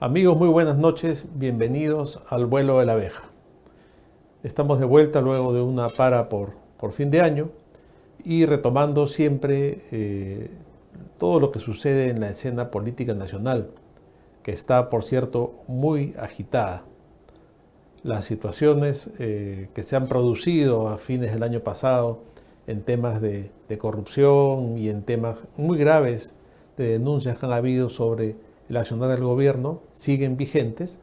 Amigos, muy buenas noches, bienvenidos al vuelo de la abeja. Estamos de vuelta luego de una para por fin de año y retomando siempre todo lo que sucede en la escena política nacional, que está, por cierto, muy agitada. Las situaciones que se han producido a fines del año pasado en temas de corrupción y en temas muy graves de denuncias que han habido sobre el accionar del gobierno siguen vigentes,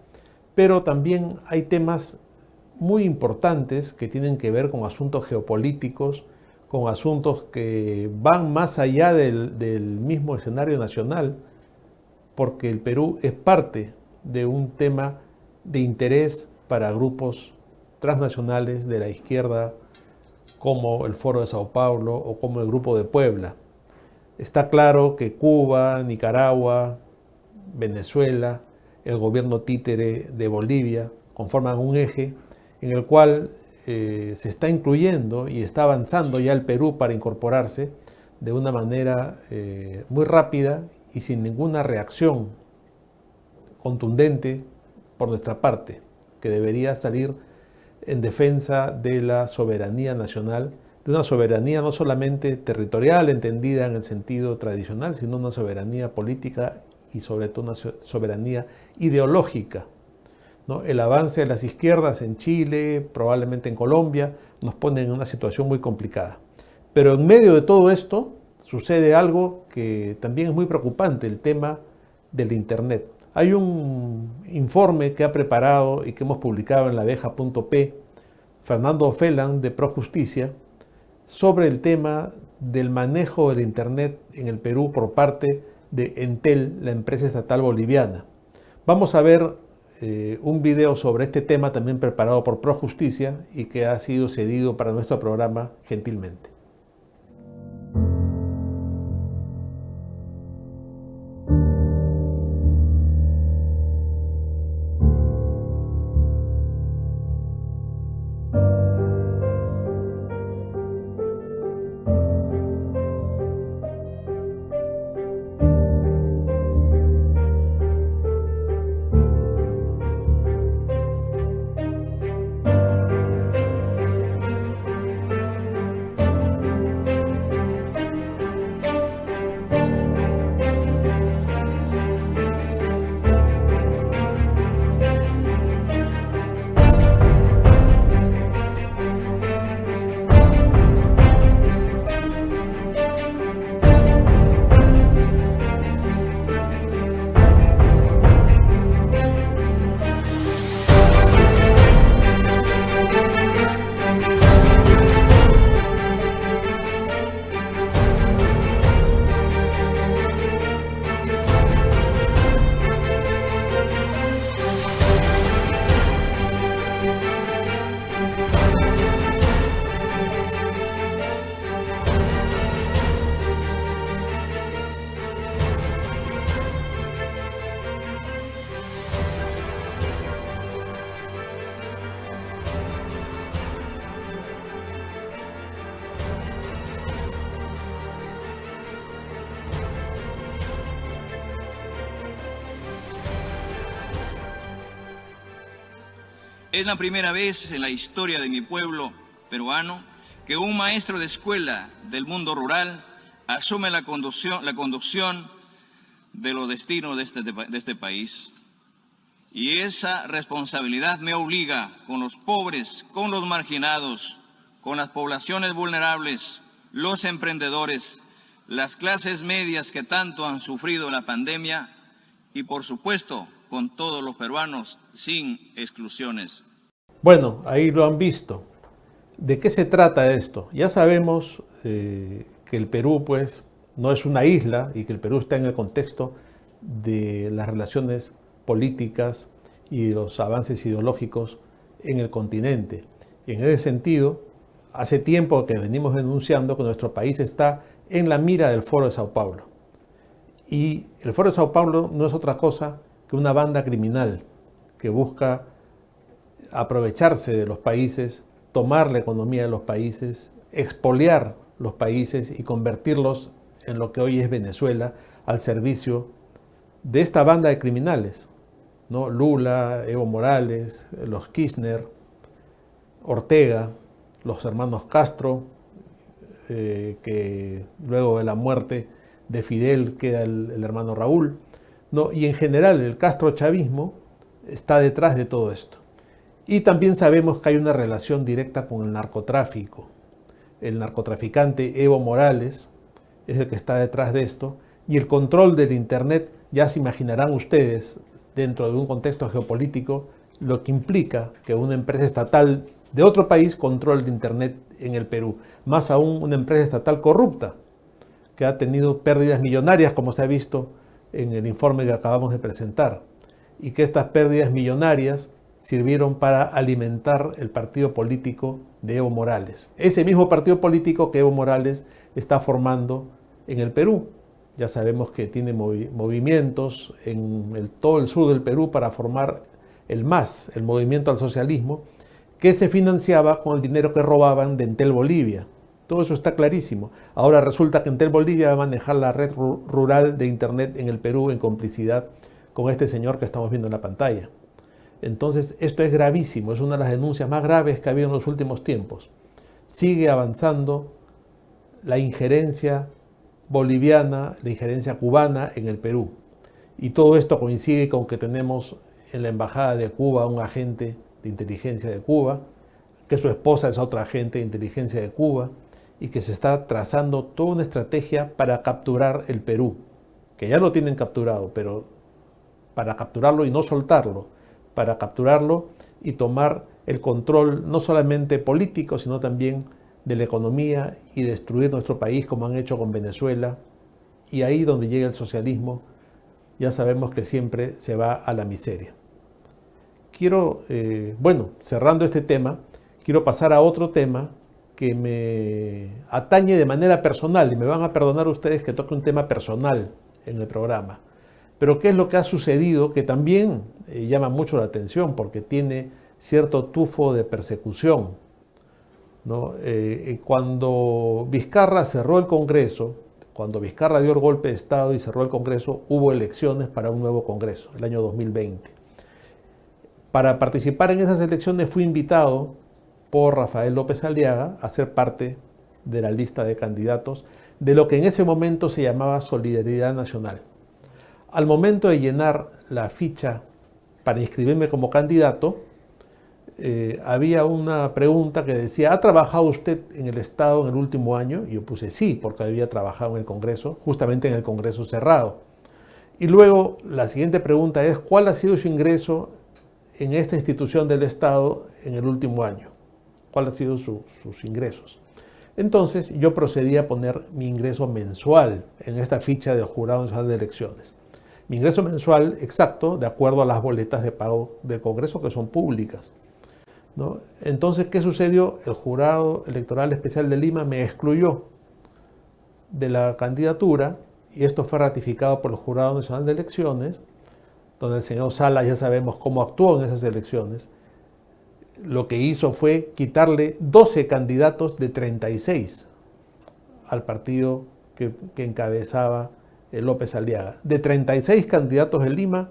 pero también hay temas muy importantes que tienen que ver con asuntos geopolíticos, con asuntos que van más allá del mismo escenario nacional, porque el Perú es parte de un tema de interés para grupos transnacionales de la izquierda como el Foro de Sao Paulo o como el Grupo de Puebla. Está claro que Cuba, Nicaragua, Venezuela, el gobierno títere de Bolivia conforman un eje en el cual se está incluyendo y está avanzando ya el Perú para incorporarse de una manera muy rápida y sin ninguna reacción contundente por nuestra parte, que debería salir en defensa de la soberanía nacional, de una soberanía no solamente territorial entendida en el sentido tradicional, sino una soberanía política y sobre todo una soberanía ideológica, ¿no? El avance de las izquierdas en Chile, probablemente en Colombia, nos pone en una situación muy complicada. Pero en medio de todo esto sucede algo que también es muy preocupante, el tema del Internet. Hay un informe que ha preparado y que hemos publicado en laveja.p, Fernando Felan de ProJusticia, sobre el tema del manejo del Internet en el Perú por parte de Entel, la empresa estatal boliviana. Vamos a ver un video sobre este tema también preparado por ProJusticia y que ha sido cedido para nuestro programa gentilmente. Es la primera vez en la historia de mi pueblo peruano que un maestro de escuela del mundo rural asume la conducción de los destinos de este país. Y esa responsabilidad me obliga con los pobres, con los marginados, con las poblaciones vulnerables, los emprendedores, las clases medias que tanto han sufrido la pandemia y, por supuesto, con todos los peruanos sin exclusiones. Bueno, ahí lo han visto. ¿De qué se trata esto? Ya sabemos que el Perú pues no es una isla y que el Perú está en el contexto de las relaciones políticas y los avances ideológicos en el continente. Y en ese sentido, hace tiempo que venimos denunciando que nuestro país está en la mira del Foro de Sao Paulo. Y el Foro de Sao Paulo no es otra cosa que una banda criminal que busca aprovecharse de los países, tomar la economía de los países, expoliar los países y convertirlos en lo que hoy es Venezuela al servicio de esta banda de criminales ¿no? Lula, Evo Morales, los Kirchner, Ortega, los hermanos Castro, que luego de la muerte de Fidel queda el hermano Raúl, ¿no? Y en general el castrochavismo está detrás de todo esto. Y también sabemos que hay una relación directa con el narcotráfico. El narcotraficante Evo Morales es el que está detrás de esto, y el control del Internet, ya se imaginarán ustedes, dentro de un contexto geopolítico, lo que implica que una empresa estatal de otro país controle el Internet en el Perú. Más aún una empresa estatal corrupta, que ha tenido pérdidas millonarias, como se ha visto en el informe que acabamos de presentar, y que estas pérdidas millonarias sirvieron para alimentar el partido político de Evo Morales. Ese mismo partido político que Evo Morales está formando en el Perú. Ya sabemos que tiene movimientos en todo el sur del Perú para formar el MAS, el Movimiento al Socialismo, que se financiaba con el dinero que robaban de Entel Bolivia. Todo eso está clarísimo. Ahora resulta que Entel Bolivia va a manejar la red rural de Internet en el Perú en complicidad con este señor que estamos viendo en la pantalla. Entonces, esto es gravísimo, es una de las denuncias más graves que ha habido en los últimos tiempos. Sigue avanzando la injerencia boliviana, la injerencia cubana en el Perú. Y todo esto coincide con que tenemos en la Embajada de Cuba un agente de inteligencia de Cuba, que su esposa es otra agente de inteligencia de Cuba, y que se está trazando toda una estrategia para capturar el Perú, que ya lo tienen capturado, pero para capturarlo y no soltarlo, para capturarlo y tomar el control no solamente político, sino también de la economía y destruir nuestro país como han hecho con Venezuela. Y ahí donde llega el socialismo, ya sabemos que siempre se va a la miseria. Quiero, cerrando este tema, quiero pasar a otro tema que me atañe de manera personal, y me van a perdonar ustedes que toque un tema personal en el programa. Pero ¿qué es lo que ha sucedido? Que también llama mucho la atención porque tiene cierto tufo de persecución, ¿no? Cuando Vizcarra cerró el Congreso, cuando Vizcarra dio el golpe de Estado y cerró el Congreso, hubo elecciones para un nuevo Congreso, el año 2020. Para participar en esas elecciones fui invitado por Rafael López Aliaga a ser parte de la lista de candidatos de lo que en ese momento se llamaba Solidaridad Nacional. Al momento de llenar la ficha para inscribirme como candidato, había una pregunta que decía, ¿ha trabajado usted en el Estado en el último año? Y yo puse sí, porque había trabajado en el Congreso, justamente en el Congreso cerrado. Y luego la siguiente pregunta es, ¿cuál ha sido su ingreso en esta institución del Estado en el último año? ¿Cuáles han sido sus ingresos? Entonces yo procedí a poner mi ingreso mensual en esta ficha del Jurado Nacional de Elecciones. Mi ingreso mensual exacto, de acuerdo a las boletas de pago del Congreso, que son públicas, ¿no? Entonces, ¿qué sucedió? El Jurado Electoral Especial de Lima me excluyó de la candidatura, y esto fue ratificado por el Jurado Nacional de Elecciones, donde el señor Salas, ya sabemos cómo actuó en esas elecciones. Lo que hizo fue quitarle 12 candidatos de 36 al partido que encabezaba López Aliaga. De 36 candidatos en Lima,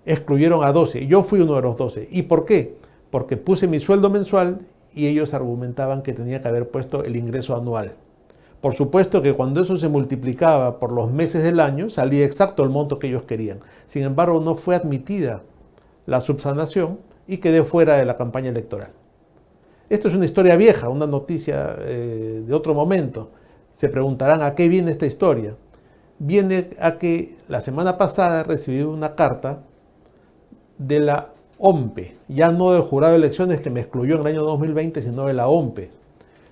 excluyeron a 12. Yo fui uno de los 12. ¿Y por qué? Porque puse mi sueldo mensual y ellos argumentaban que tenía que haber puesto el ingreso anual. Por supuesto que cuando eso se multiplicaba por los meses del año, salía exacto el monto que ellos querían. Sin embargo, no fue admitida la subsanación y quedé fuera de la campaña electoral. Esto es una historia vieja, una noticia de otro momento. Se preguntarán a qué viene esta historia. Viene a que la semana pasada recibí una carta de la OMPE, ya no del Jurado de Elecciones que me excluyó en el año 2020, sino de la OMPE.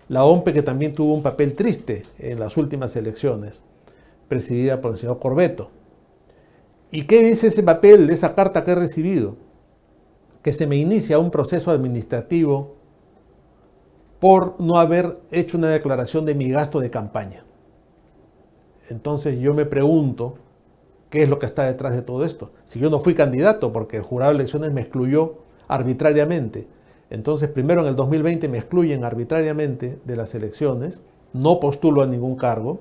La OMPE que también tuvo un papel triste en las últimas elecciones, presidida por el señor Corbeto. ¿Y qué dice ese papel, esa carta que he recibido? Que se me inicia un proceso administrativo por no haber hecho una declaración de mi gasto de campaña. Entonces yo me pregunto, ¿qué es lo que está detrás de todo esto? Si yo no fui candidato porque el Jurado de Elecciones me excluyó arbitrariamente. Entonces primero en el 2020 me excluyen arbitrariamente de las elecciones, no postulo a ningún cargo,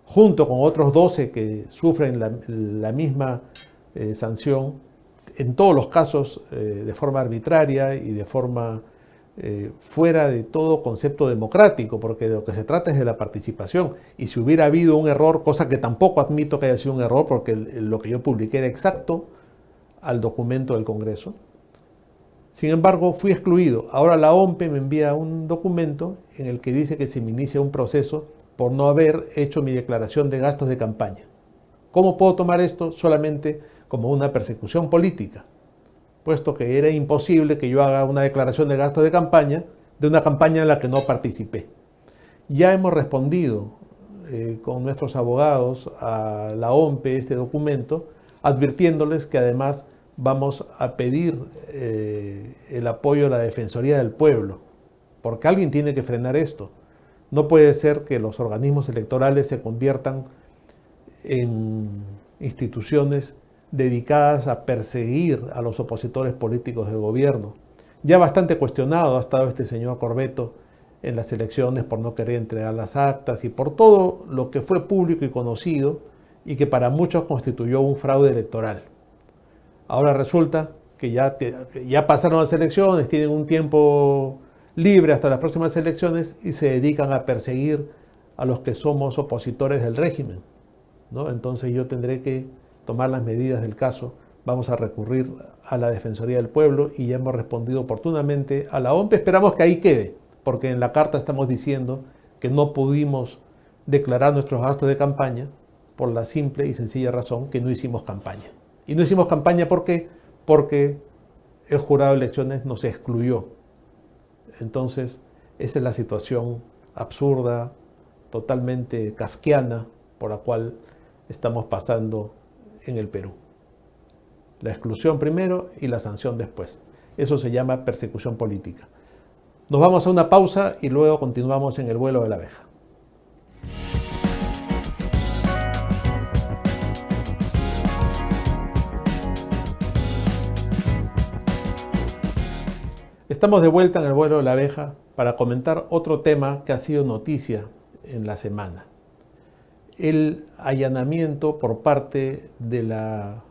junto con otros 12 que sufren la misma sanción, en todos los casos de forma arbitraria y de forma fuera de todo concepto democrático, porque de lo que se trata es de la participación. Y si hubiera habido un error, cosa que tampoco admito que haya sido un error, porque lo que yo publiqué era exacto al documento del Congreso. Sin embargo, fui excluido. Ahora la OMPE me envía un documento en el que dice que se me inicia un proceso por no haber hecho mi declaración de gastos de campaña. ¿Cómo puedo tomar esto? Solamente como una persecución política, puesto que era imposible que yo haga una declaración de gastos de campaña de una campaña en la que no participé. Ya hemos respondido con nuestros abogados a la OMPE este documento, advirtiéndoles que además vamos a pedir el apoyo de la Defensoría del Pueblo, porque alguien tiene que frenar esto. No puede ser que los organismos electorales se conviertan en instituciones dedicadas a perseguir a los opositores políticos del gobierno. Ya bastante cuestionado ha estado este señor Corbeto en las elecciones por no querer entregar las actas y por todo lo que fue público y conocido y que para muchos constituyó un fraude electoral. Ahora resulta que ya pasaron las elecciones, tienen un tiempo libre hasta las próximas elecciones y se dedican a perseguir a los que somos opositores del régimen, ¿no? Entonces yo tendré que tomar las medidas del caso. Vamos a recurrir a la Defensoría del Pueblo y ya hemos respondido oportunamente a la OMPE. Esperamos que ahí quede, porque en la carta estamos diciendo que no pudimos declarar nuestros gastos de campaña por la simple y sencilla razón que no hicimos campaña. Y no hicimos campaña ¿por qué? Porque el jurado de elecciones nos excluyó. Entonces, esa es la situación absurda, totalmente kafkiana, por la cual estamos pasando en el Perú. La exclusión primero y la sanción después. Eso se llama persecución política. Nos vamos a una pausa y luego continuamos en el vuelo de la abeja. Estamos de vuelta en el vuelo de la abeja para comentar otro tema que ha sido noticia en la semana. El allanamiento por parte de la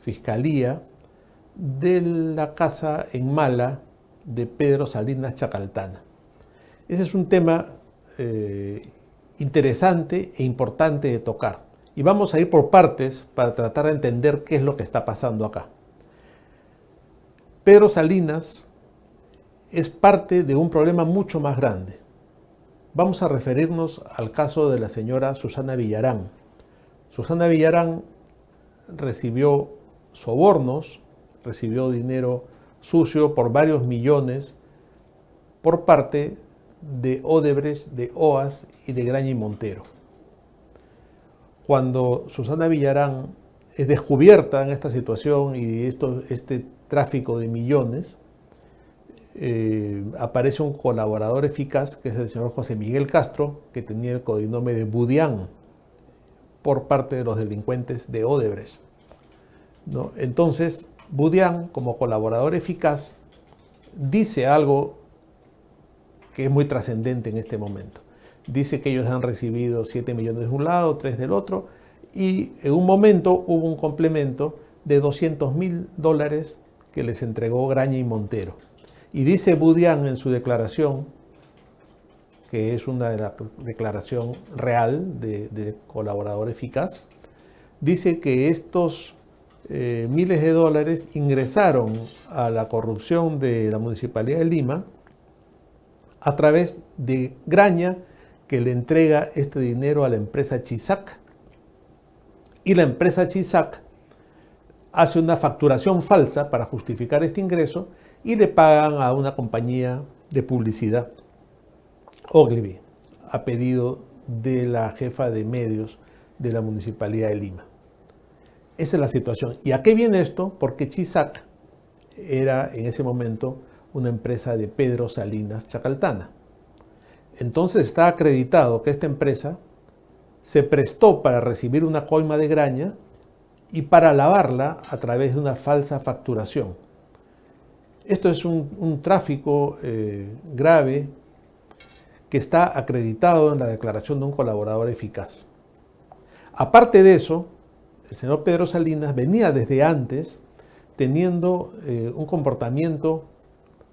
Fiscalía de la casa en Mala de Pedro Salinas Chacaltana. Ese es un tema interesante e importante de tocar. Y vamos a ir por partes para tratar de entender qué es lo que está pasando acá. Pedro Salinas es parte de un problema mucho más grande. Vamos a referirnos al caso de la señora Susana Villarán. Susana Villarán recibió sobornos, recibió dinero sucio por varios millones por parte de Odebrecht, de OAS y de Graña y Montero. Cuando Susana Villarán es descubierta en esta situación y este tráfico de millones, aparece un colaborador eficaz, que es el señor José Miguel Castro, que tenía el codinome de Budián por parte de los delincuentes de Odebrecht, ¿no? Entonces, Budián, como colaborador eficaz, dice algo que es muy trascendente en este momento. Dice que ellos han recibido 7 millones de un lado, 3 del otro, y en un momento hubo un complemento de $200.000 que les entregó Graña y Montero. Y dice Budián en su declaración, que es una declaración real de colaborador eficaz, dice que estos miles de dólares ingresaron a la corrupción de la Municipalidad de Lima a través de Graña, que le entrega este dinero a la empresa Chisac, y la empresa Chisac hace una facturación falsa para justificar este ingreso y le pagan a una compañía de publicidad, Ogilvy, a pedido de la jefa de medios de la Municipalidad de Lima. Esa es la situación. ¿Y a qué viene esto? Porque Chisac era en ese momento una empresa de Pedro Salinas Chacaltana. Entonces está acreditado que esta empresa se prestó para recibir una coima de Graña y para lavarla a través de una falsa facturación. Esto es un tráfico grave que está acreditado en la declaración de un colaborador eficaz. Aparte de eso, el señor Pedro Salinas venía desde antes teniendo un comportamiento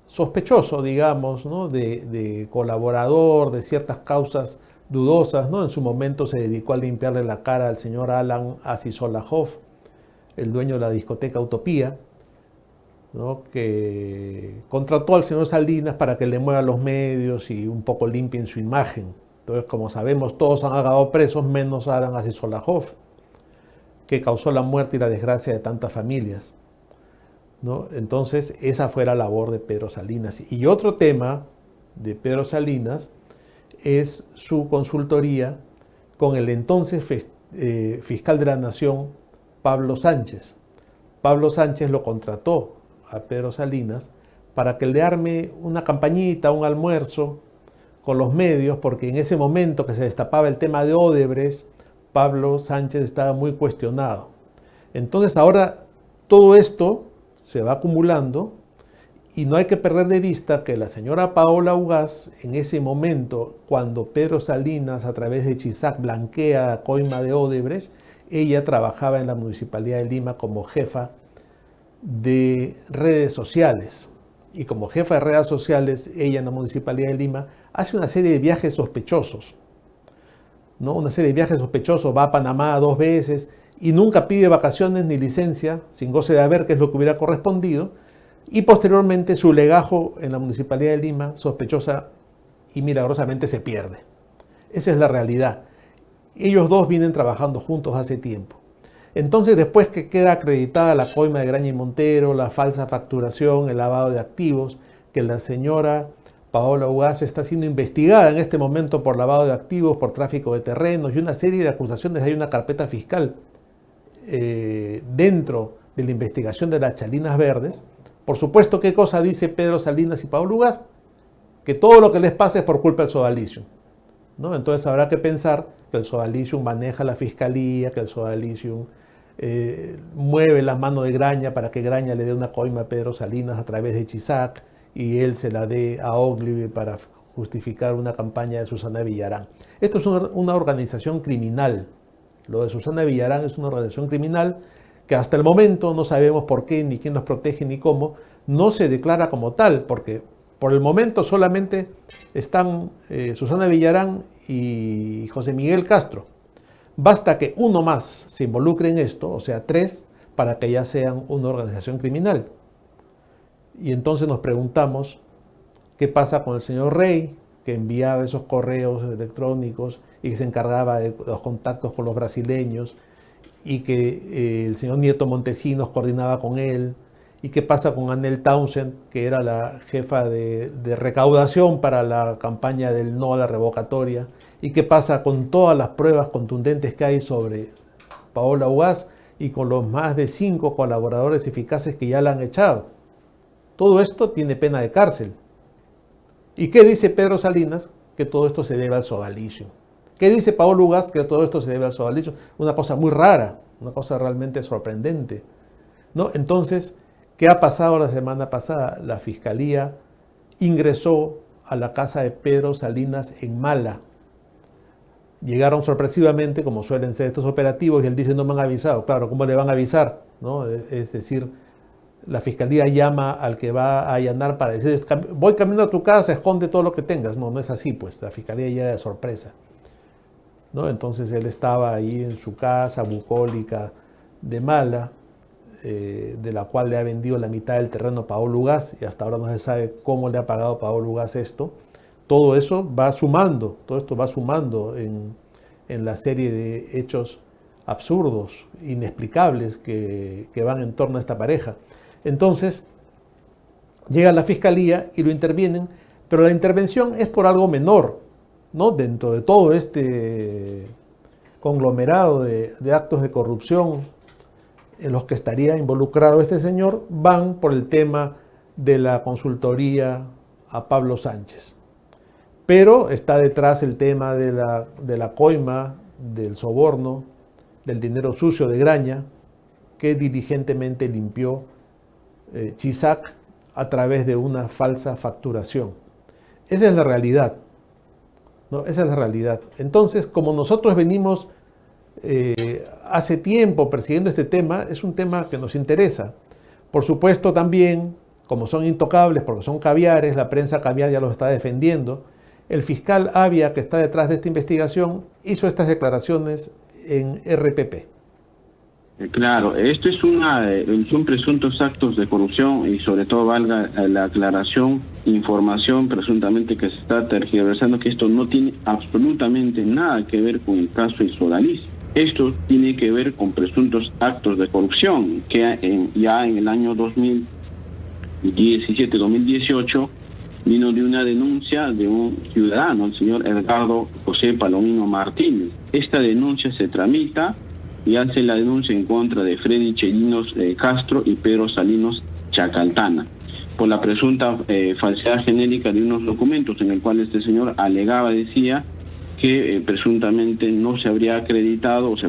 sospechoso, digamos, ¿no? de colaborador de ciertas causas dudosas, ¿no? En su momento se dedicó a limpiarle la cara al señor Alan Asisolajov, el dueño de la discoteca Utopía, ¿no? Que contrató al señor Salinas para que le mueva los medios y un poco limpien su imagen. Entonces, como sabemos, todos han acabado presos, menos Alan Asisolajov, que causó la muerte y la desgracia de tantas familias, ¿no? Entonces, esa fue la labor de Pedro Salinas. Y otro tema de Pedro Salinas es su consultoría con el entonces fiscal de la Nación, Pablo Sánchez. Pablo Sánchez lo contrató a Pedro Salinas para que le arme una campañita, un almuerzo con los medios, porque en ese momento que se destapaba el tema de Odebrecht, Pablo Sánchez estaba muy cuestionado. Entonces ahora todo esto se va acumulando y no hay que perder de vista que la señora Paola Ugaz, en ese momento, cuando Pedro Salinas a través de Chisac blanquea la coima de Odebrecht, ella trabajaba en la Municipalidad de Lima como jefa de redes sociales. Y como jefa de redes sociales, ella en la Municipalidad de Lima hace una serie de viajes sospechosos, ¿no? Una serie de viajes sospechosos, va a Panamá 2 veces y nunca pide vacaciones ni licencia, sin goce de haber, que es lo que hubiera correspondido. Y posteriormente su legajo en la Municipalidad de Lima, sospechosa y milagrosamente, se pierde. Esa es la realidad. Ellos dos vienen trabajando juntos hace tiempo. Entonces, después que queda acreditada la coima de Graña y Montero, la falsa facturación, el lavado de activos, que la señora Paola Ugaz está siendo investigada en este momento por lavado de activos, por tráfico de terrenos y una serie de acusaciones. Hay una carpeta fiscal dentro de la investigación de las Chalinas Verdes. Por supuesto, ¿qué cosa dice Pedro Salinas y Paola Ugaz? Que todo lo que les pasa es por culpa del Sodalicium, ¿no? Entonces habrá que pensar que el Sodalicium maneja la fiscalía, que el Sodalicium mueve la mano de Graña para que Graña le dé una coima a Pedro Salinas a través de Chisac y él se la dé a Ogilvy para justificar una campaña de Susana Villarán. Esto es una organización criminal. Lo de Susana Villarán es una organización criminal que hasta el momento no sabemos por qué, ni quién los protege, ni cómo. No se declara como tal, porque por el momento solamente están Susana Villarán y José Miguel Castro. Basta que uno más se involucre en esto, o sea, 3, para que ya sean una organización criminal. Y entonces nos preguntamos qué pasa con el señor Rey, que enviaba esos correos electrónicos y que se encargaba de los contactos con los brasileños, y que el señor Nieto Montesinos coordinaba con él. ¿Y qué pasa con Annel Townsend, que era la jefa de recaudación para la campaña del no a la revocatoria? ¿Y qué pasa con todas las pruebas contundentes que hay sobre Paola Ugaz y con los más de 5 colaboradores eficaces que ya la han echado? Todo esto tiene pena de cárcel. ¿Y qué dice Pedro Salinas? Que todo esto se debe al Sodalicium. ¿Qué dice Paola Ugaz? Que todo esto se debe al Sodalicium. Una cosa muy rara, una cosa realmente sorprendente, ¿no? Entonces, ¿qué ha pasado la semana pasada? La Fiscalía ingresó a la casa de Pedro Salinas en Mala. Llegaron sorpresivamente, como suelen ser estos operativos, y él dice: no me han avisado. Claro, ¿cómo le van a avisar? ¿No? Es decir, la Fiscalía llama al que va a allanar para decir: voy camino a tu casa, esconde todo lo que tengas. No, no es así, pues. La Fiscalía llega de sorpresa, ¿no? Entonces él estaba ahí en su casa bucólica de Mala, de la cual le ha vendido la mitad del terreno a Paola Ugaz, y hasta ahora no se sabe cómo le ha pagado Paola Ugaz esto. Todo eso va sumando, todo esto va sumando en la serie de hechos absurdos, inexplicables que van en torno a esta pareja. Entonces, llega la Fiscalía y lo intervienen, pero la intervención es por algo menor, ¿no? Dentro de todo este conglomerado de actos de corrupción en los que estaría involucrado este señor, van por el tema de la consultoría a Pablo Sánchez. Pero está detrás el tema de la coima, del soborno, del dinero sucio de Graña, que diligentemente limpió Chisac a través de una falsa facturación. Esa es la realidad, ¿no? Esa es la realidad. Entonces, como nosotros venimos hace tiempo persiguiendo este tema, es un tema que nos interesa, Por supuesto también, como son intocables porque son caviares, la prensa caviar ya los está defendiendo. El fiscal Avia, que está detrás de esta investigación, hizo estas declaraciones en RPP. Claro, esto es son presuntos actos de corrupción y sobre todo valga la aclaración, información presuntamente que se está tergiversando, que esto no tiene absolutamente nada que ver con el caso Isodalís. Esto tiene que ver con presuntos actos de corrupción que ya en el año 2017-2018 vino de una denuncia de un ciudadano, el señor Edgardo José Palomino Martínez. Esta denuncia se tramita y hace la denuncia en contra de Freddy Chelinos Castro y Pedro Salinos Chacaltana por la presunta falsedad genérica de unos documentos en el cual este señor decía que presuntamente no se habría acreditado o se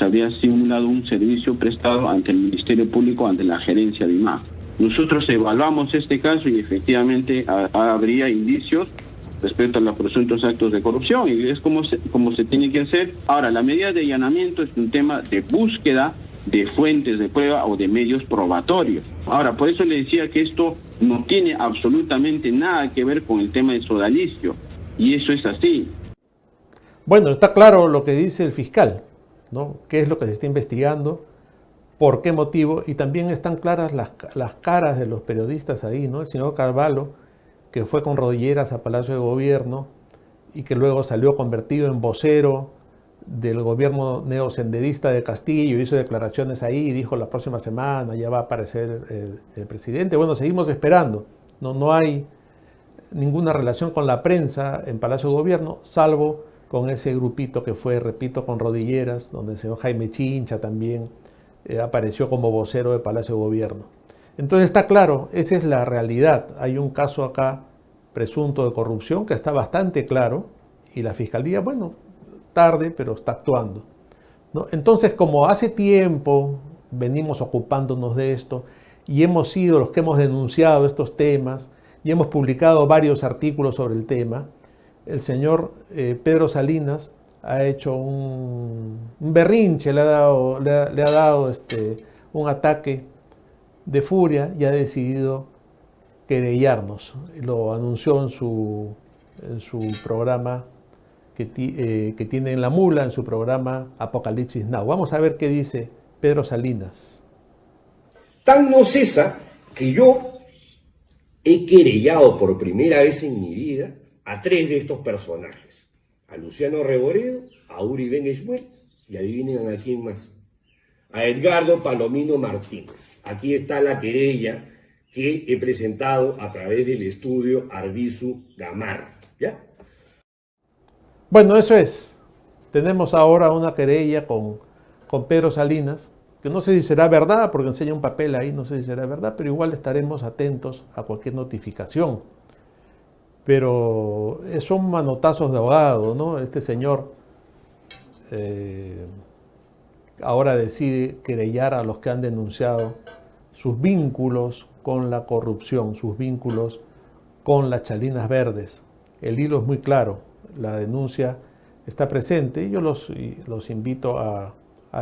habría simulado un servicio prestado ante el Ministerio Público, ante la gerencia de IMAG. Nosotros evaluamos este caso y efectivamente habría indicios respecto a los presuntos actos de corrupción y es como se tiene que hacer. Ahora, la medida de allanamiento es un tema de búsqueda de fuentes de prueba o de medios probatorios. Ahora, por eso le decía que esto no tiene absolutamente nada que ver con el tema de sodalicio y eso es así. Bueno, está claro lo que dice el fiscal, ¿no? ¿Qué es lo que se está investigando? ¿Por qué motivo? Y también están claras las caras de los periodistas ahí, ¿no? El señor Carvalho, que fue con rodilleras a Palacio de Gobierno y que luego salió convertido en vocero del gobierno neosenderista de Castillo, hizo declaraciones ahí y dijo la próxima semana ya va a aparecer el presidente. Bueno, seguimos esperando. No hay ninguna relación con la prensa en Palacio de Gobierno, salvo con ese grupito que fue, repito, con rodilleras, donde el señor Jaime Chincha también apareció como vocero de Palacio de Gobierno. Entonces está claro, esa es la realidad. Hay un caso acá presunto de corrupción que está bastante claro y la Fiscalía, bueno, tarde, pero está actuando, ¿no? Entonces, como hace tiempo venimos ocupándonos de esto y hemos sido los que hemos denunciado estos temas y hemos publicado varios artículos sobre el tema, el señor Pedro Salinas ha hecho un berrinche, le ha dado un ataque de furia y ha decidido querellarnos. Lo anunció en su programa que tiene en La Mula, en su programa Apocalipsis Now. Vamos a ver qué dice Pedro Salinas. Tan no cesa que yo he querellado por primera vez en mi vida a 3 de estos personajes. A Luciano Reboredo, a Uri Ben Esmuel y adivinen a quién más. A Edgardo Palomino Martínez. Aquí está la querella que he presentado a través del estudio Arbizu Gamarra. ¿Ya? Bueno, eso es. Tenemos ahora una querella con Pedro Salinas, que no sé si será verdad, porque enseña un papel ahí, no sé si será verdad, pero igual estaremos atentos a cualquier notificación. Pero son manotazos de abogado, ¿no? Este señor ahora decide querellar a los que han denunciado sus vínculos con la corrupción, sus vínculos con las chalinas verdes. El hilo es muy claro, la denuncia está presente. Yo los invito a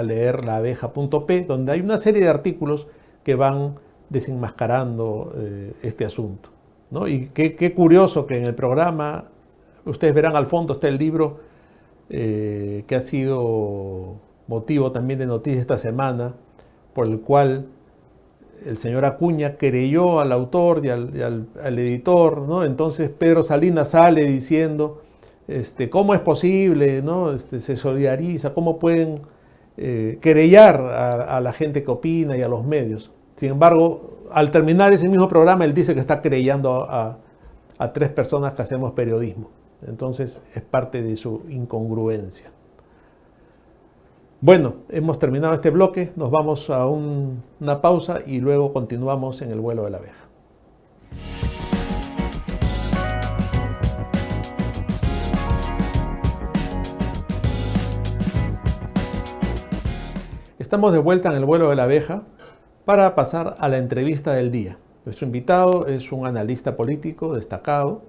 leer laabeja.p, donde hay una serie de artículos que van desenmascarando este asunto, ¿no? Y qué curioso que en el programa, ustedes verán al fondo está el libro que ha sido motivo también de noticias esta semana, por el cual el señor Acuña querelló al autor y al editor, ¿no? Entonces Pedro Salinas sale diciendo cómo es posible, ¿no? Se solidariza, cómo pueden querellar a la gente que opina y a los medios. Sin embargo, al terminar ese mismo programa, él dice que está querellando a 3 personas que hacemos periodismo. Entonces es parte de su incongruencia. Bueno, hemos terminado este bloque, nos vamos a una pausa y luego continuamos en el vuelo de la abeja. Estamos de vuelta en el vuelo de la abeja para pasar a la entrevista del día. Nuestro invitado es un analista político destacado,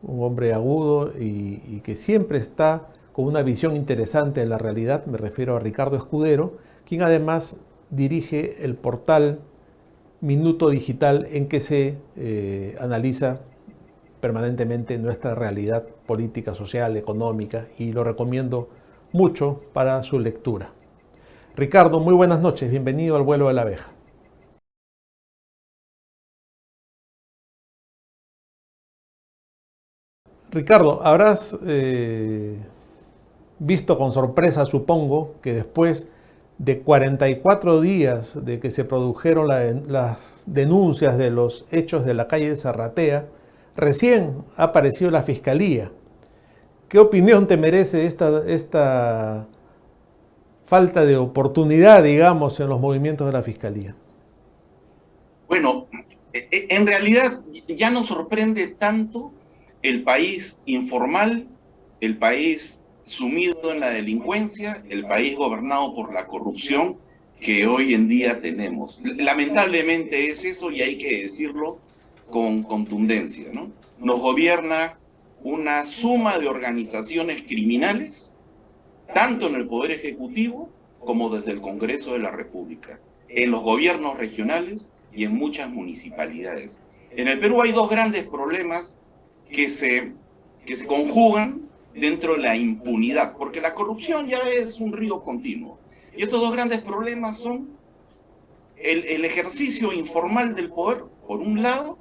un hombre agudo y que siempre está con una visión interesante de la realidad. Me refiero a Ricardo Escudero, quien además dirige el portal minuto digital en que se analiza permanentemente nuestra realidad política, social, económica, y lo recomiendo mucho para su lectura. Ricardo, muy buenas noches, bienvenido al Vuelo de la Abeja. Ricardo, habrás visto con sorpresa, supongo, que después de 44 días de que se produjeron las denuncias de los hechos de la calle Zarratea, recién ha aparecido la Fiscalía. ¿Qué opinión te merece esta falta de oportunidad, digamos, en los movimientos de la Fiscalía? Bueno, en realidad ya no sorprende tanto el país informal, el país sumido en la delincuencia, el país gobernado por la corrupción que hoy en día tenemos. Lamentablemente es eso, y hay que decirlo con contundencia, ¿no? Nos gobierna una suma de organizaciones criminales, tanto en el Poder Ejecutivo como desde el Congreso de la República, en los gobiernos regionales y en muchas municipalidades. En el Perú hay dos grandes problemas que se conjugan dentro de la impunidad, porque la corrupción ya es un río continuo. Y estos dos grandes problemas son el ejercicio informal del poder, por un lado,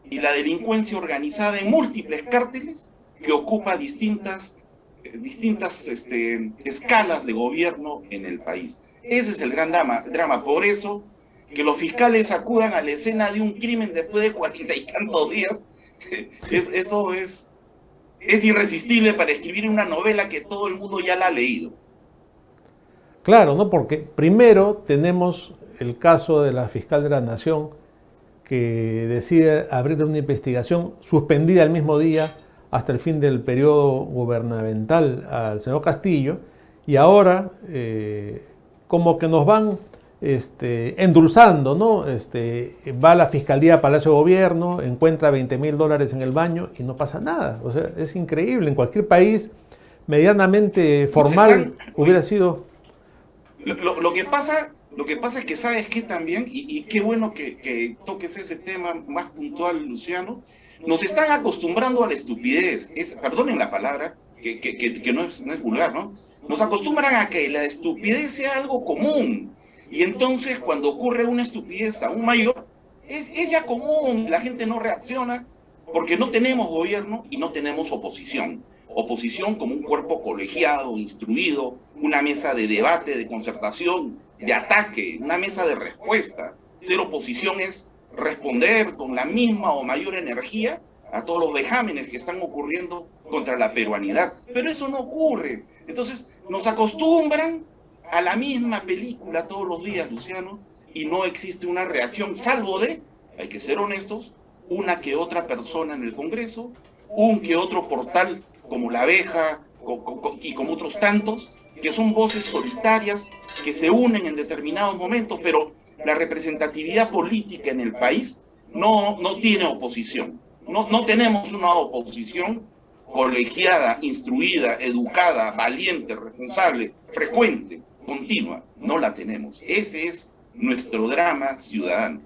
y la delincuencia organizada en múltiples cárteles que ocupa distintas escalas de gobierno en el país. Ese es el gran drama. Por eso, que los fiscales acudan a la escena de un crimen después de 40 y tantos días, eso es irresistible para escribir una novela que todo el mundo ya la ha leído. Claro, ¿no? Porque primero tenemos el caso de la fiscal de la Nación, que decide abrir una investigación suspendida el mismo día hasta el fin del periodo gubernamental al señor Castillo, y ahora como que nos van endulzando, ¿no? Va a la Fiscalía a Palacio de Gobierno, encuentra $20.000 en el baño y no pasa nada. O sea, es increíble. En cualquier país medianamente formal hubiera sido... Lo que pasa es que, ¿sabes qué también? Y qué bueno que toques ese tema más puntual, Luciano. Nos están acostumbrando a la estupidez. Perdonen la palabra, que no es vulgar, ¿no? Nos acostumbran a que la estupidez sea algo común. Y entonces, cuando ocurre una estupidez aún mayor, es ya común, la gente no reacciona, porque no tenemos gobierno y no tenemos oposición. Oposición como un cuerpo colegiado, instruido, una mesa de debate, de concertación, de ataque, una mesa de respuesta. Ser oposición es responder con la misma o mayor energía a todos los vejámenes que están ocurriendo contra la peruanidad. Pero eso no ocurre. Entonces, nos acostumbran a la misma película todos los días, Luciano, y no existe una reacción, salvo de, hay que ser honestos, una que otra persona en el Congreso, un que otro portal como La Abeja y como otros tantos, que son voces solitarias que se unen en determinados momentos, pero la representatividad política en el país no tiene oposición. No tenemos una oposición colegiada, instruida, educada, valiente, responsable, frecuente, continua. No la tenemos. Ese es nuestro drama ciudadano.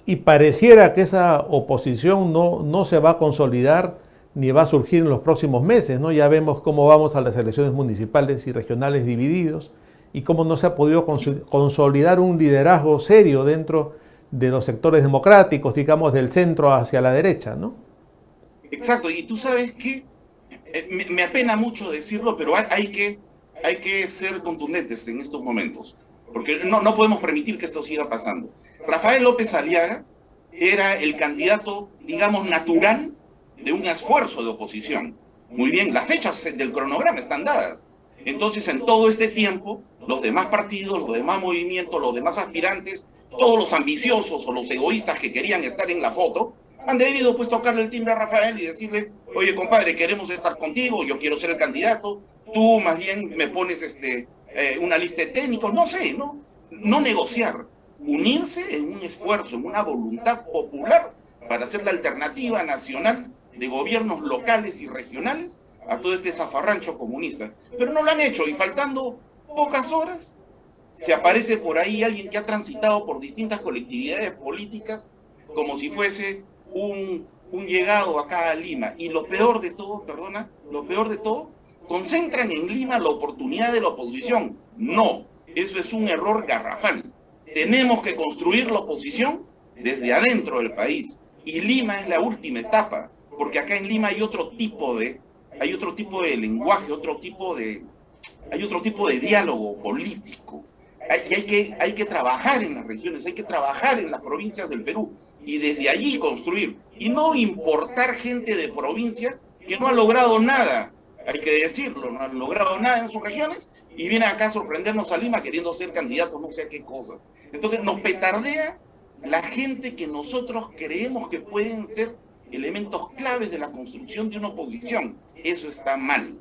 Y pareciera que esa oposición no se va a consolidar ni va a surgir en los próximos meses, ¿no? Ya vemos cómo vamos a las elecciones municipales y regionales divididos y cómo no se ha podido consolidar un liderazgo serio dentro de los sectores democráticos, digamos, del centro hacia la derecha, ¿no? Exacto, y tú sabes que me apena mucho decirlo, pero hay que ser contundentes en estos momentos, porque no podemos permitir que esto siga pasando. Rafael López Aliaga era el candidato, digamos, natural de un esfuerzo de oposición. Muy bien, las fechas del cronograma están dadas. Entonces, en todo este tiempo, los demás partidos, los demás movimientos, los demás aspirantes, todos los ambiciosos o los egoístas que querían estar en la foto, han debido pues tocarle el timbre a Rafael y decirle, oye compadre, queremos estar contigo, yo quiero ser el candidato, tú más bien me pones una lista de técnicos, no sé, no negociar, unirse en un esfuerzo, en una voluntad popular para hacer la alternativa nacional de gobiernos locales y regionales a todo este zafarrancho comunista. Pero no lo han hecho, y faltando pocas horas se aparece por ahí alguien que ha transitado por distintas colectividades políticas como si fuese un llegado acá a Lima. Y lo peor de todo, concentran en Lima la oportunidad de la oposición. No, eso es un error garrafal. Tenemos que construir la oposición desde adentro del país. Y Lima es la última etapa, porque acá en Lima hay otro tipo de lenguaje, hay otro tipo de diálogo político. Hay que trabajar en las regiones, hay que trabajar en las provincias del Perú y desde allí construir. Y no importar gente de provincia que no ha logrado nada, hay que decirlo, no han logrado nada en sus regiones y vienen acá a sorprendernos a Lima queriendo ser candidatos, no sé a qué cosas. Entonces nos petardea la gente que nosotros creemos que pueden ser elementos claves de la construcción de una oposición. Eso está mal,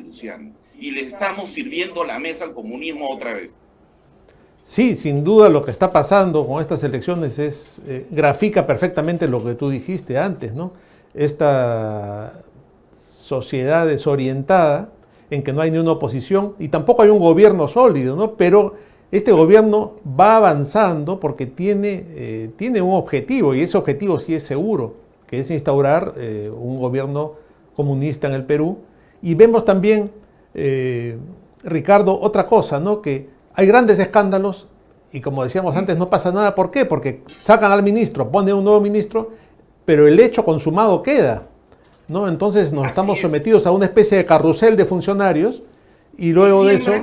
Luciano. Y le estamos sirviendo la mesa al comunismo otra vez. Sí, sin duda lo que está pasando con estas elecciones grafica perfectamente lo que tú dijiste antes, ¿no? Esta sociedad desorientada en que no hay ni una oposición y tampoco hay un gobierno sólido, ¿no? Pero este gobierno va avanzando porque tiene un objetivo, y ese objetivo sí es seguro, que es instaurar un gobierno comunista en el Perú. Y vemos también, Ricardo, otra cosa, ¿no? Que hay grandes escándalos y, como decíamos antes, no pasa nada. ¿Por qué? Porque sacan al ministro, ponen un nuevo ministro, pero el hecho consumado queda, ¿no? Entonces nos estamos sometidos a una especie de carrusel de funcionarios y luego de eso...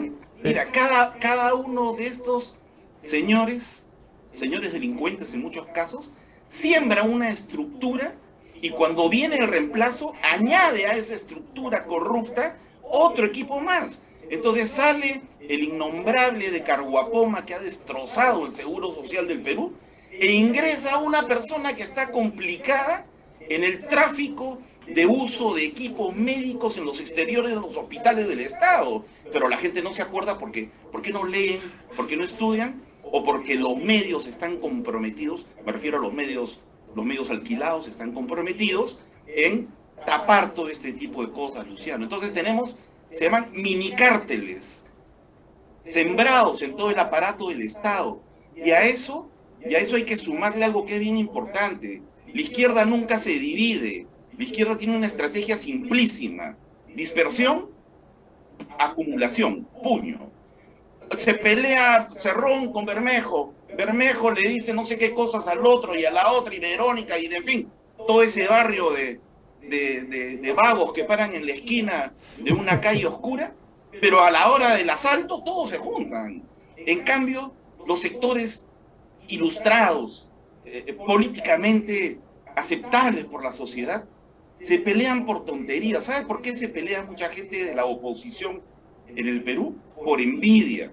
Mira, cada uno de estos señores delincuentes en muchos casos, siembra una estructura y cuando viene el reemplazo, añade a esa estructura corrupta otro equipo más. Entonces sale el innombrable de Carhuapoma que ha destrozado el Seguro Social del Perú e ingresa una persona que está complicada en el tráfico de uso de equipos médicos en los exteriores de los hospitales del Estado. Pero la gente no se acuerda porque no leen, porque no estudian o porque los medios están comprometidos, me refiero a los medios alquilados están comprometidos en tapar todo este tipo de cosas, Luciano. Entonces se llaman minicárteles sembrados en todo el aparato del Estado. Y a eso hay que sumarle algo que es bien importante. La izquierda nunca se divide. La izquierda tiene una estrategia simplísima. Dispersión, acumulación, puño. Se pelea Cerrón con Bermejo. Bermejo le dice no sé qué cosas al otro y a la otra y Verónica y en fin, todo ese barrio de vagos que paran en la esquina de una calle oscura, pero a la hora del asalto todos se juntan. En cambio, los sectores ilustrados, políticamente aceptables por la sociedad, se pelean por tonterías. ¿Sabes por qué se pelea mucha gente de la oposición en el Perú? Por envidia,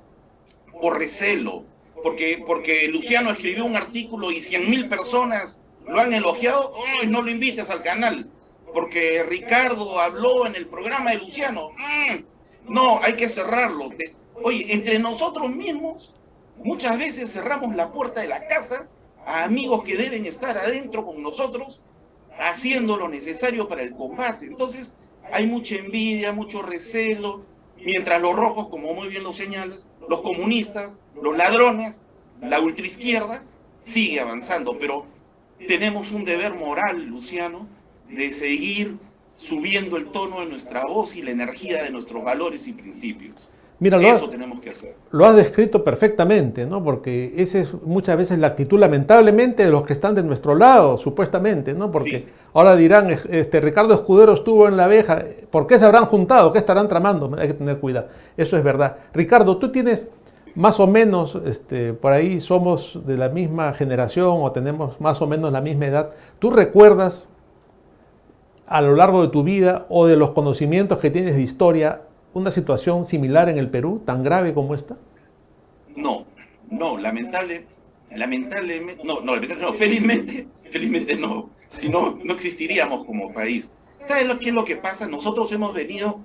por recelo, porque Luciano escribió un artículo y 100.000 personas lo han elogiado. ¡Ay, no lo invites al canal! Porque Ricardo habló en el programa de Luciano. No, hay que cerrarlo. Oye, entre nosotros mismos, muchas veces cerramos la puerta de la casa a amigos que deben estar adentro con nosotros, haciendo lo necesario para el combate. Entonces, hay mucha envidia, mucho recelo, mientras los rojos, como muy bien lo señalas, los comunistas, los ladrones, la ultraizquierda, sigue avanzando. Pero tenemos un deber moral, Luciano, de seguir subiendo el tono de nuestra voz y la energía de nuestros valores y principios. Mira, eso tenemos que hacer. Lo has descrito perfectamente, ¿no? Porque esa es muchas veces la actitud, lamentablemente, de los que están de nuestro lado, supuestamente, ¿no? Porque sí. Ahora dirán, Ricardo Escudero estuvo en La Abeja, ¿por qué se habrán juntado? ¿Qué estarán tramando? Hay que tener cuidado. Eso es verdad. Ricardo, tú tienes más o menos, por ahí somos de la misma generación o tenemos más o menos la misma edad. ¿Tú recuerdas a lo largo de tu vida o de los conocimientos que tienes de historia una situación similar en el Perú, tan grave como esta? No, lamentablemente, felizmente no, si no, no existiríamos como país. ¿Sabes qué es lo que pasa? Nosotros hemos venido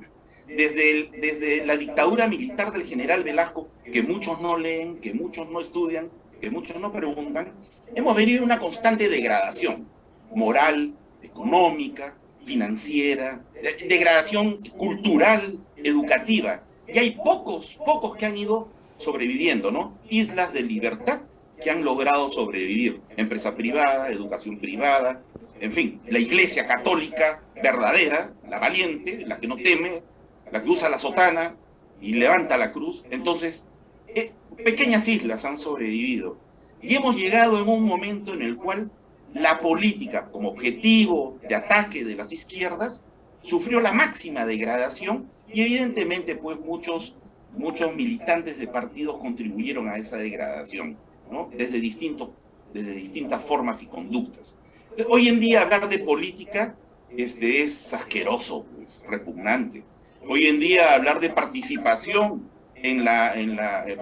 desde la dictadura militar del general Velasco, que muchos no leen, que muchos no estudian, que muchos no preguntan, hemos venido en una constante degradación moral, económica, financiera, degradación cultural, educativa. Y hay pocos que han ido sobreviviendo, ¿no? Islas de libertad que han logrado sobrevivir. Empresa privada, educación privada, en fin, la iglesia católica verdadera, la valiente, la que no teme, la que usa la sotana y levanta la cruz. Entonces, pequeñas islas han sobrevivido. Y hemos llegado en un momento en el cual la política, como objetivo de ataque de las izquierdas, sufrió la máxima degradación y evidentemente pues muchos militantes de partidos contribuyeron a esa degradación, ¿no? Desde distintas formas y conductas. Hoy en día hablar de política es asqueroso, pues, repugnante. Hoy en día hablar de participación en la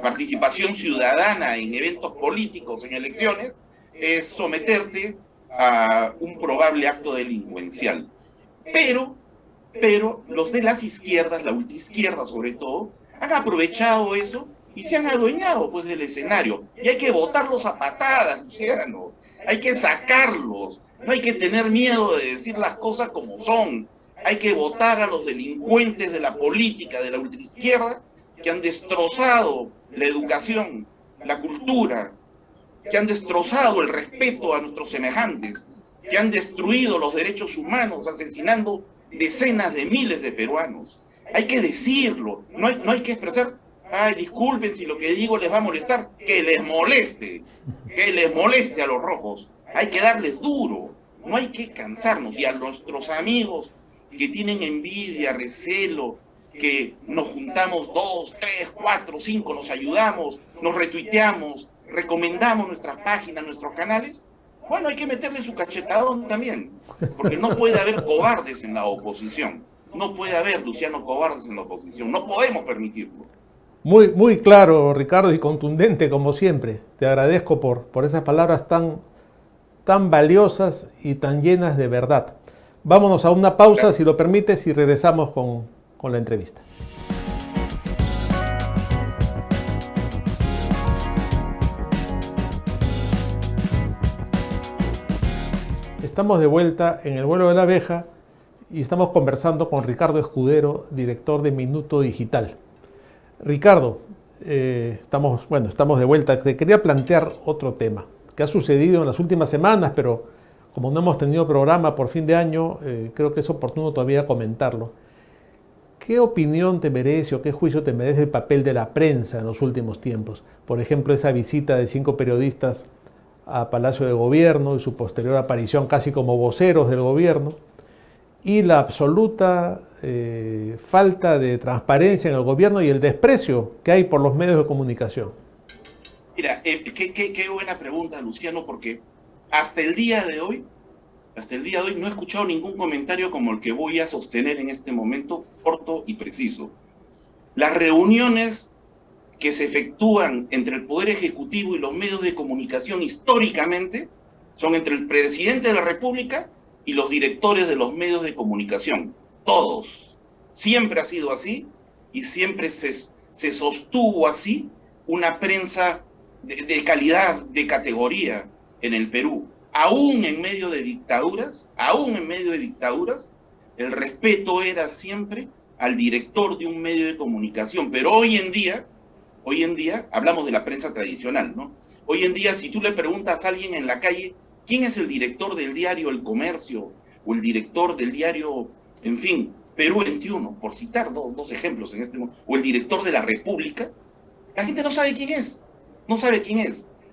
participación ciudadana en eventos políticos, en elecciones, es someterte a un probable acto delincuencial. Pero los de las izquierdas, la ultraizquierda sobre todo, han aprovechado eso y se han adueñado pues del escenario. Y hay que botarlos a patadas, Luciano. Hay que sacarlos. No hay que tener miedo de decir las cosas como son. Hay que votar a los delincuentes de la política, de la ultraizquierda, que han destrozado la educación, la cultura, que han destrozado el respeto a nuestros semejantes, que han destruido los derechos humanos, asesinando decenas de miles de peruanos. Hay que decirlo, no hay que expresar, ay, disculpen si lo que digo les va a molestar, que les moleste a los rojos. Hay que darles duro, no hay que cansarnos. Y a nuestros amigos que tienen envidia, recelo, que nos juntamos 2, 3, 4, 5, nos ayudamos, nos retuiteamos, recomendamos nuestras páginas, nuestros canales, bueno, hay que meterle su cachetadón también, porque no puede haber cobardes en la oposición, no puede haber, Luciano, cobardes en la oposición, no podemos permitirlo. Muy, muy claro, Ricardo, y contundente como siempre. Te agradezco por esas palabras tan valiosas y tan llenas de verdad. Vámonos a una pausa, claro, si lo permites, y regresamos con la entrevista. Estamos de vuelta en el vuelo de la abeja y estamos conversando con Ricardo Escudero, director de Minuto Digital. Ricardo, estamos de vuelta. Te quería plantear otro tema que ha sucedido en las últimas semanas, pero como no hemos tenido programa por fin de año, creo que es oportuno todavía comentarlo. ¿Qué opinión te merece o qué juicio te merece el papel de la prensa en los últimos tiempos? Por ejemplo, esa visita de 5 periodistas a Palacio de Gobierno y su posterior aparición casi como voceros del gobierno, y la absoluta falta de transparencia en el gobierno y el desprecio que hay por los medios de comunicación. Mira, qué buena pregunta, Luciano, porque hasta el día de hoy no he escuchado ningún comentario como el que voy a sostener en este momento, corto y preciso. Las reuniones que se efectúan entre el Poder Ejecutivo y los medios de comunicación históricamente son entre el presidente de la República y los directores de los medios de comunicación. Todos. Siempre ha sido así y siempre se sostuvo así una prensa de calidad, de categoría en el Perú. Aún en medio de dictaduras, el respeto era siempre al director de un medio de comunicación. Pero hoy en día, hablamos de la prensa tradicional, ¿no? Hoy en día, si tú le preguntas a alguien en la calle, ¿quién es el director del diario El Comercio? O el director del diario, en fin, Perú 21, por citar dos ejemplos en este momento, o el director de la República, la gente no sabe quién es,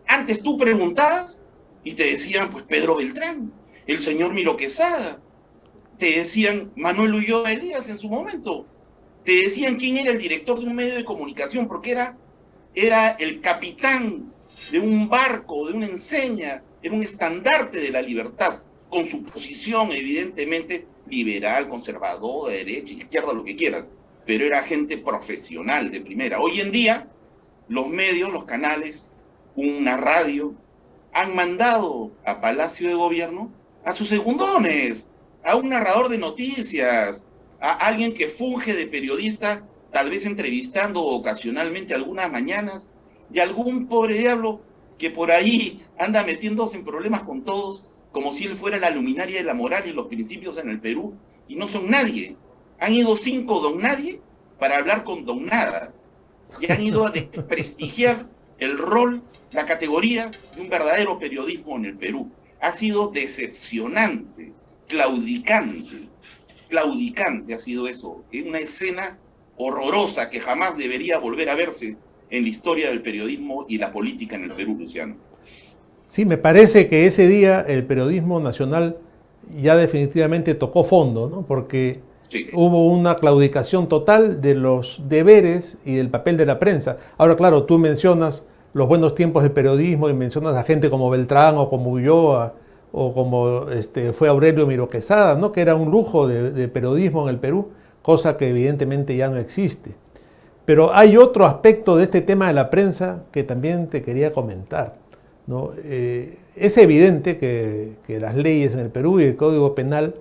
Antes tú preguntabas y te decían, pues, Pedro Beltrán, el señor Miro Quesada, te decían Manuel Ulloa Elías en su momento, te decían quién era el director de un medio de comunicación, porque era el capitán de un barco, de una enseña, era un estandarte de la libertad, con su posición evidentemente liberal, conservador, de derecha, izquierda, lo que quieras, pero era gente profesional de primera. Hoy en día, los medios, los canales, una radio, han mandado a Palacio de Gobierno a sus segundones, a un narrador de noticias, a alguien que funge de periodista, tal vez entrevistando ocasionalmente algunas mañanas, y algún pobre diablo que por ahí anda metiéndose en problemas con todos, como si él fuera la luminaria de la moral y los principios en el Perú, y no son nadie. Han ido 5 don nadie para hablar con don nada. y han ido a desprestigiar el rol, la categoría de un verdadero periodismo en el Perú. Ha sido decepcionante, claudicante ha sido eso. Es una escena horrorosa que jamás debería volver a verse en la historia del periodismo y la política en el Perú, Luciano. Sí, me parece que ese día el periodismo nacional ya definitivamente tocó fondo, ¿no? Porque sí, hubo una claudicación total de los deberes y del papel de la prensa. Ahora, claro, tú mencionas los buenos tiempos del periodismo y mencionas a gente como Beltrán o como Ulloa o como fue Aurelio Miro Quesada, ¿no? Que era un lujo de periodismo en el Perú, cosa que evidentemente ya no existe. Pero hay otro aspecto de este tema de la prensa que también te quería comentar, ¿no? Es evidente que las leyes en el Perú y el Código Penal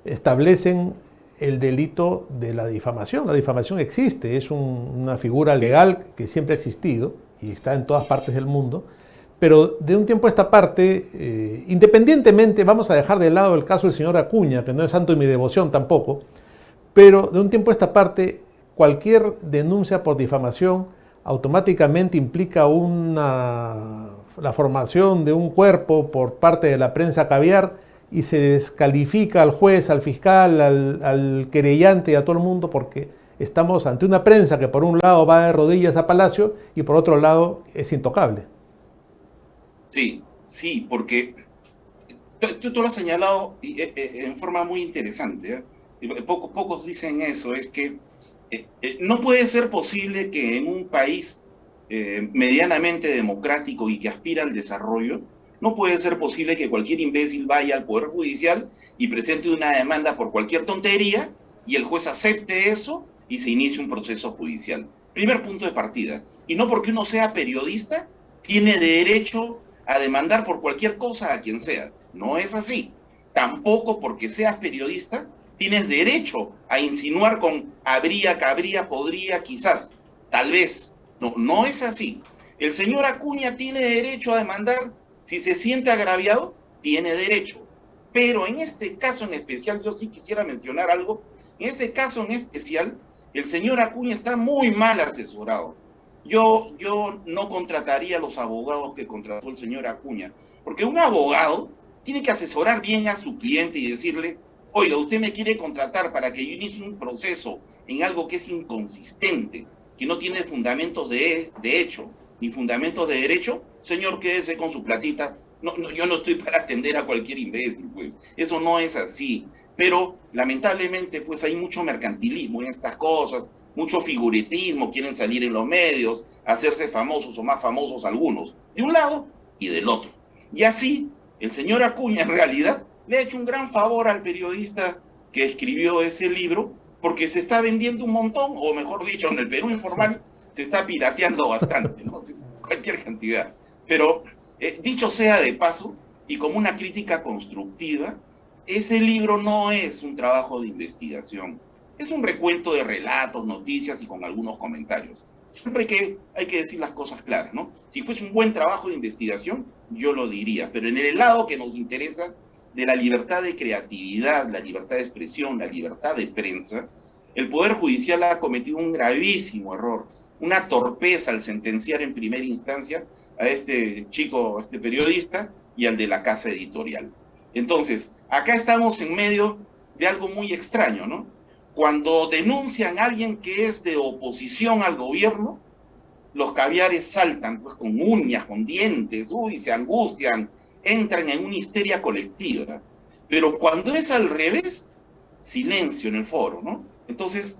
establecen el delito de la difamación. La difamación existe, es una figura legal que siempre ha existido y está en todas partes del mundo, pero de un tiempo a esta parte, independientemente, vamos a dejar de lado el caso del señor Acuña, que no es santo de mi devoción tampoco, pero de un tiempo a esta parte, cualquier denuncia por difamación automáticamente implica la formación de un cuerpo por parte de la prensa caviar y se descalifica al juez, al fiscal, al querellante y a todo el mundo porque estamos ante una prensa que por un lado va de rodillas a Palacio y por otro lado es intocable. Sí, sí, porque tú lo has señalado en forma muy interesante, ¿eh? Pocos dicen eso, es que no puede ser posible que en un país medianamente democrático y que aspira al desarrollo, no puede ser posible que cualquier imbécil vaya al Poder Judicial y presente una demanda por cualquier tontería y el juez acepte eso y se inicie un proceso judicial. Primer punto de partida. Y no porque uno sea periodista, tiene derecho a demandar por cualquier cosa a quien sea. No es así. Tampoco porque seas periodista, tienes derecho a insinuar con habría, cabría, podría, quizás, tal vez. No es así. El señor Acuña tiene derecho a demandar si se siente agraviado, tiene derecho. Pero en este caso en especial, yo sí quisiera mencionar algo. En este caso en especial, el señor Acuña está muy mal asesorado. Yo no contrataría a los abogados que contrató el señor Acuña, porque un abogado tiene que asesorar bien a su cliente y decirle, oiga, usted me quiere contratar para que yo inicie un proceso en algo que es inconsistente, que no tiene fundamentos de hecho, ni fundamentos de derecho, señor, quédese con su platita. Yo no estoy para atender a cualquier imbécil, pues. Eso no es así. Pero, lamentablemente, pues hay mucho mercantilismo en estas cosas, mucho figuretismo, quieren salir en los medios, hacerse famosos o más famosos algunos, de un lado y del otro. Y así, el señor Acuña, en realidad, le ha hecho un gran favor al periodista que escribió ese libro, porque se está vendiendo un montón, o mejor dicho, en el Perú informal, se está pirateando bastante, ¿no? Cualquier cantidad. Pero, dicho sea de paso, y como una crítica constructiva, ese libro no es un trabajo de investigación, es un recuento de relatos, noticias y con algunos comentarios. Siempre que hay que decir las cosas claras, ¿no? Si fuese un buen trabajo de investigación, yo lo diría, pero en el lado que nos interesa, de la libertad de creatividad, la libertad de expresión, la libertad de prensa, el Poder Judicial ha cometido un gravísimo error, una torpeza al sentenciar en primera instancia a este chico, a este periodista y al de la casa editorial. Entonces, acá estamos en medio de algo muy extraño, ¿no? Cuando denuncian a alguien que es de oposición al gobierno, los caviares saltan pues con uñas, con dientes, se angustian, entran en una histeria colectiva. Pero cuando es al revés, silencio en el foro, ¿no? Entonces,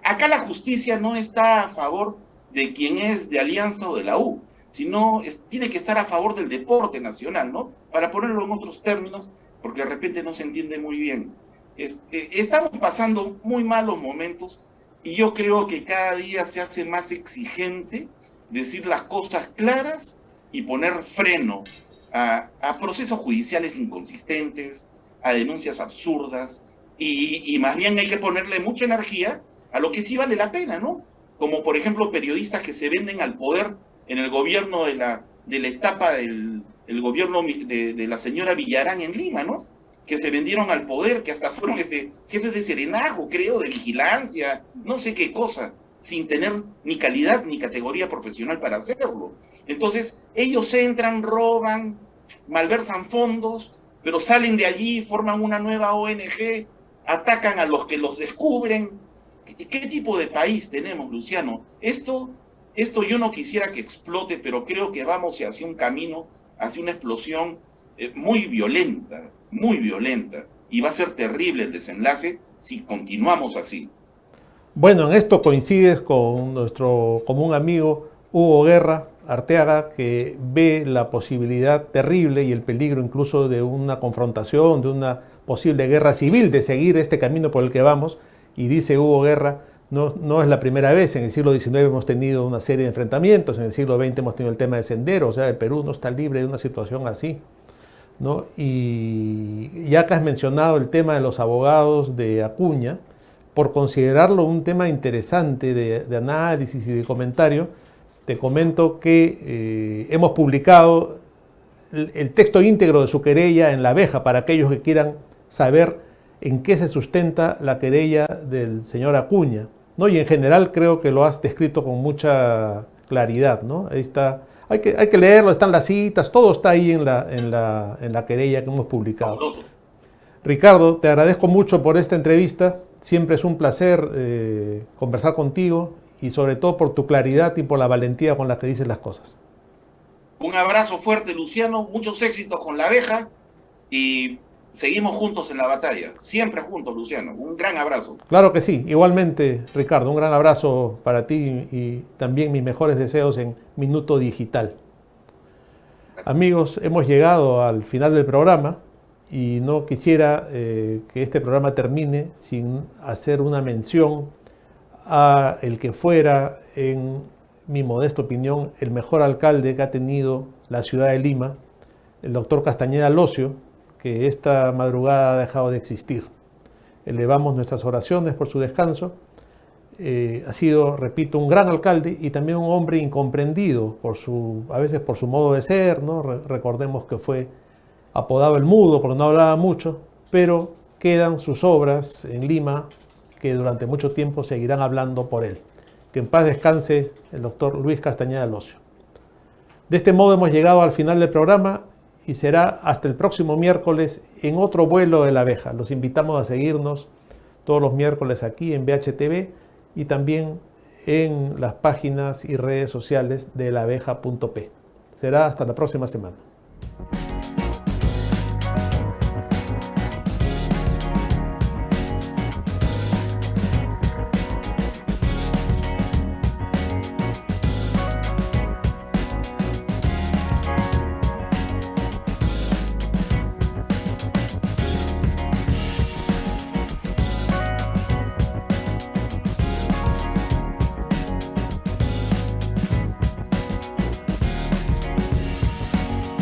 acá la justicia no está a favor de quien es de Alianza o de la U, sino tiene que estar a favor del deporte nacional, ¿no? Para ponerlo en otros términos, porque de repente no se entiende muy bien. Estamos pasando muy malos momentos y yo creo que cada día se hace más exigente decir las cosas claras y poner freno a procesos judiciales inconsistentes, a denuncias absurdas, y más bien hay que ponerle mucha energía a lo que sí vale la pena, ¿no? Como por ejemplo periodistas que se venden al poder en el gobierno de la etapa del gobierno de la señora Villarán en Lima, ¿no? Que se vendieron al poder, que hasta fueron jefes de serenazgo, creo, de vigilancia, no sé qué cosa. sin tener ni calidad ni categoría profesional para hacerlo. Entonces, ellos entran, roban, malversan fondos, pero salen de allí, forman una nueva ONG, atacan a los que los descubren. ¿Qué tipo de país tenemos, Luciano? Esto yo no quisiera que explote, pero creo que vamos hacia un camino, hacia una explosión muy violenta, y va a ser terrible el desenlace si continuamos así. Bueno, en esto coincides con nuestro común amigo Hugo Guerra Arteaga, que ve la posibilidad terrible y el peligro incluso de una confrontación, de una posible guerra civil, de seguir este camino por el que vamos. Y dice Hugo Guerra, no es la primera vez, en el siglo XIX hemos tenido una serie de enfrentamientos, en el siglo XX hemos tenido el tema de Sendero, o sea, el Perú no está libre de una situación así, ¿no? Y ya que has mencionado el tema de los abogados de Acuña, por considerarlo un tema interesante de análisis y de comentario, te comento que hemos publicado el texto íntegro de su querella en La Abeja para aquellos que quieran saber en qué se sustenta la querella del señor Acuña, ¿no? Y en general creo que lo has descrito con mucha claridad, ¿no? Ahí está, hay que leerlo, están las citas, todo está ahí en la querella que hemos publicado. Ricardo, te agradezco mucho por esta entrevista, siempre es un placer conversar contigo y sobre todo por tu claridad y por la valentía con la que dices las cosas. Un abrazo fuerte, Luciano, muchos éxitos con La Abeja y seguimos juntos en la batalla, siempre juntos, Luciano. Un gran abrazo. Claro que sí, igualmente, Ricardo, un gran abrazo para ti y también mis mejores deseos en Minuto Digital. Gracias. Amigos, hemos llegado al final del programa y no quisiera que este programa termine sin hacer una mención a el que fuera, en mi modesta opinión, el mejor alcalde que ha tenido la ciudad de Lima, el doctor Castañeda Locio, que esta madrugada ha dejado de existir. Elevamos nuestras oraciones por su descanso. Ha sido, repito, un gran alcalde y también un hombre incomprendido a veces por su modo de ser, ¿no? Recordemos que fue apodado el Mudo porque no hablaba mucho, pero quedan sus obras en Lima que durante mucho tiempo seguirán hablando por él. Que en paz descanse el doctor Luis Castañeda Locio. De este modo hemos llegado al final del programa y será hasta el próximo miércoles en otro vuelo de La Abeja. Los invitamos a seguirnos todos los miércoles aquí en BHTV y también en las páginas y redes sociales de laabeja.p. Será hasta la próxima semana.